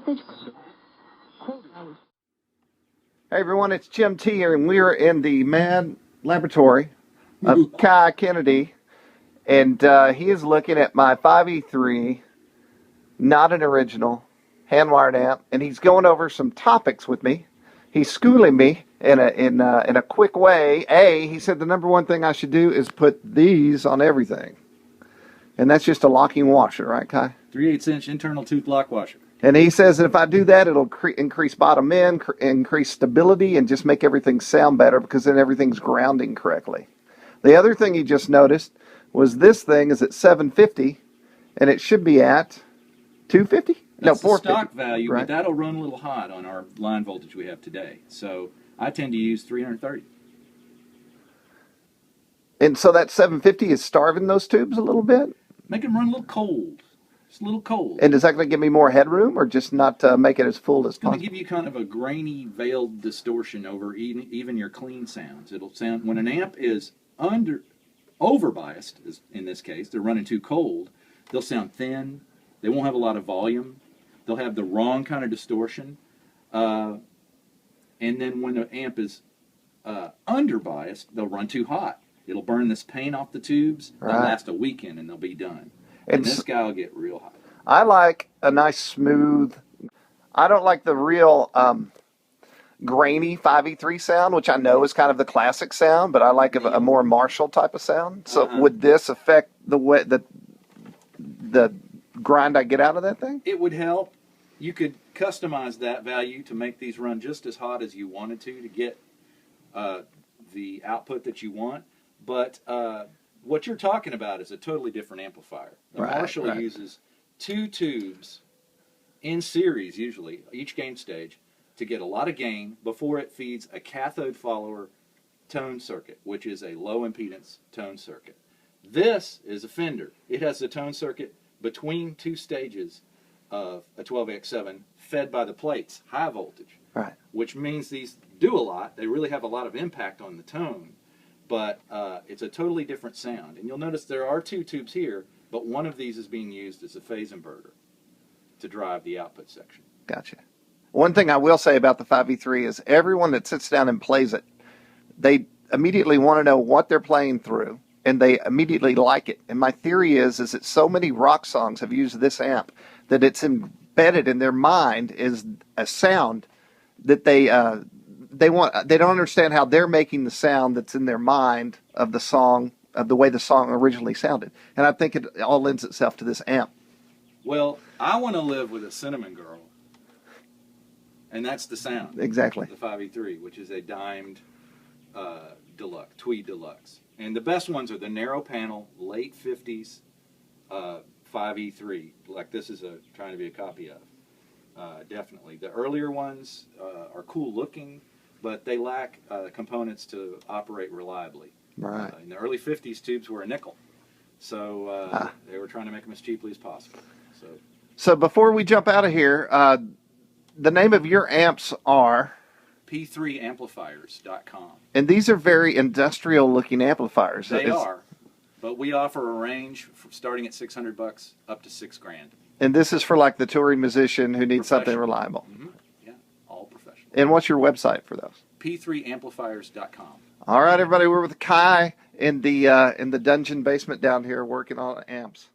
Hey everyone, it's Jim T here, and we're in the mad laboratory of Kai Kennedy, and he is looking at my 5E3, not an original, hand-wired amp, and he's going over some topics with me. He's schooling me in a quick way. He said the number one thing I should do is put these on everything, and that's just a locking washer, right, Kai? 3/8" internal tooth lock washer. And he says that if I do that, it'll increase bottom end, increase stability, and just make everything sound better because then everything's grounding correctly. The other thing he just noticed was this thing is at 750, and it should be at 250? That's No, the 450. stock value, right? but that'll run a little hot on our line voltage we have today. So I tend to use 330. And so that 750 is starving those tubes a little bit? Make them run a little cold. It's a little cold. And is that going to give me more headroom or just not make it as full as It's going possible? to give you kind of a grainy, veiled distortion over even your clean sounds. It'll sound, when an amp is over-biased, in this case, they're running too cold, they'll sound thin, they won't have a lot of volume, they'll have the wrong kind of distortion, and then when the amp is under-biased, they'll run too hot. It'll burn this paint off the tubes, they'll last a weekend and they'll be done. And this guy will get real hot. I like a nice smooth, I don't like the real grainy 5E3 sound, which I know is kind of the classic sound, but I like a more Marshall type of sound. So would this affect the way the grind I get out of that thing? It would help. You could customize that value to make these run just as hot as you wanted to get the output that you want. But what you're talking about is a totally different amplifier. The Marshall uses 2 tubes in series, usually, each gain stage, to get a lot of gain before it feeds a cathode follower tone circuit, which is a low impedance tone circuit. This is a Fender. It has the tone circuit between 2 stages of a 12AX7 fed by the plates, high voltage, which means these do a lot. They really have a lot of impact on the tone. But it's a totally different sound. And you'll notice there are 2 tubes here, but one of these is being used as a phase inverter to drive the output section. Gotcha. One thing I will say about the 5E3 is everyone that sits down and plays it, they immediately want to know what they're playing through, and they immediately like it. And my theory is that so many rock songs have used this amp that it's embedded in their mind is a sound that they don't understand how they're making the sound that's in their mind of the song, of the way the song originally sounded. And I think it all lends itself to this amp. Well, I want to live with a cinnamon girl, and that's the sound. Exactly. The 5E3, which is a dimed Deluxe, Tweed Deluxe. And the best ones are the narrow panel, late 50s 5E3, like this is trying to be a copy of. Definitely. The earlier ones are cool looking, but they lack components to operate reliably. Right. In the early 50s, tubes were a nickel. So they were trying to make them as cheaply as possible. So before we jump out of here, the name of your amps are? P3Amplifiers.com. And these are very industrial-looking amplifiers. They are, but we offer a range from starting at $600 up to $6,000. And this is for like the touring musician who needs something reliable. Mm-hmm. Yeah, all professional. And what's your website for those? P3Amplifiers.com. All right, everybody, we're with Kai in the dungeon basement down here working on amps.